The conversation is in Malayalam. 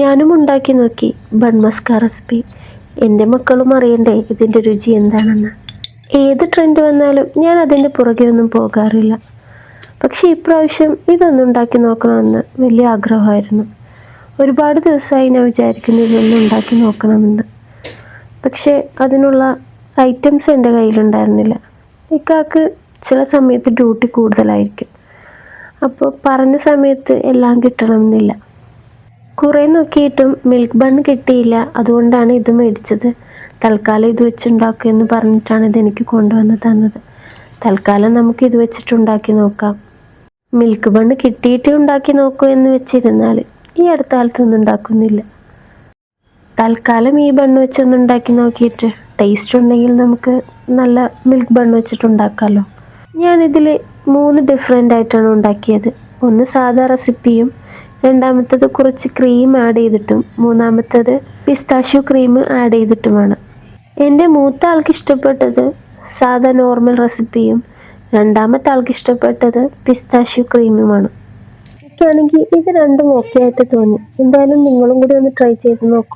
ഞാനും ഉണ്ടാക്കി നോക്കി ബൺ മസ്ക റെസിപ്പി. എൻ്റെ മക്കളും അറിയണ്ടേ ഇതിൻ്റെ രുചി എന്താണെന്ന്. ഏത് ട്രെൻഡ് വന്നാലും ഞാൻ അതിൻ്റെ പുറകെ ഒന്നും പോകാറില്ല. പക്ഷേ ഇപ്രാവശ്യം ഇതൊന്നും ഉണ്ടാക്കി നോക്കണമെന്ന് വലിയ ആഗ്രഹമായിരുന്നു. ഒരുപാട് ദിവസമായി ഞാൻ വിചാരിക്കുന്നു ഇതൊന്നും ഉണ്ടാക്കി നോക്കണമെന്ന്. പക്ഷേ അതിനുള്ള ഐറ്റംസ് എൻ്റെ കയ്യിലുണ്ടായിരുന്നില്ല. ഇക്കാക്ക് ചില സമയത്ത് ഡ്യൂട്ടി കൂടുതലായിരിക്കും. അപ്പോൾ പറഞ്ഞ സമയത്ത് എല്ലാം കിട്ടണമെന്നില്ല. കുറേ നോക്കിയിട്ടും മിൽക്ക് ബൺ കിട്ടിയില്ല. അതുകൊണ്ടാണ് ഇത് മേടിച്ചത്. തൽക്കാലം ഇത് വെച്ചുണ്ടാക്കുമെന്ന് പറഞ്ഞിട്ടാണ് ഇതെനിക്ക് കൊണ്ടുവന്ന് തന്നത്. തൽക്കാലം നമുക്ക് ഇത് വെച്ചിട്ടുണ്ടാക്കി നോക്കാം. മിൽക്ക് ബണ്ണ് കിട്ടിയിട്ട് ഉണ്ടാക്കി നോക്കൂ എന്ന് വെച്ചിരുന്നാൽ ഈ അടുത്ത കാലത്തൊന്നും ഉണ്ടാക്കുന്നില്ല. തൽക്കാലം ഈ ബണ്ണ് വെച്ചൊന്ന് ഉണ്ടാക്കി നോക്കിയിട്ട് ടേസ്റ്റ് ഉണ്ടെങ്കിൽ നമുക്ക് നല്ല മിൽക്ക് ബണ്ണ് വെച്ചിട്ടുണ്ടാക്കാമല്ലോ. ഞാനിതിൽ 3 ഡിഫറെൻ്റ് ആയിട്ടാണ് ഉണ്ടാക്കിയത്. ഒന്ന് സാധാ റെസിപ്പിയും, രണ്ടാമത്തേത് കുറച്ച് ക്രീം ആഡ് ചെയ്തിട്ടും, മൂന്നാമത്തേത് പിസ്താഷ്യൂ ക്രീം ആഡ് ചെയ്തിട്ടുമാണ്. എൻ്റെ മൂത്ത ആൾക്ക് ഇഷ്ടപ്പെട്ടത് സാധാ നോർമൽ റെസിപ്പിയും, രണ്ടാമത്തെ ആൾക്ക് ഇഷ്ടപ്പെട്ടത് പിസ്താഷ്യൂ ക്രീമുമാണ്. എനിക്കാണെങ്കിൽ ഇത് രണ്ടും ഓക്കെ ആയിട്ട് തോന്നി. എന്തായാലും നിങ്ങളും കൂടി ഒന്ന് ട്രൈ ചെയ്ത് നോക്കൂ.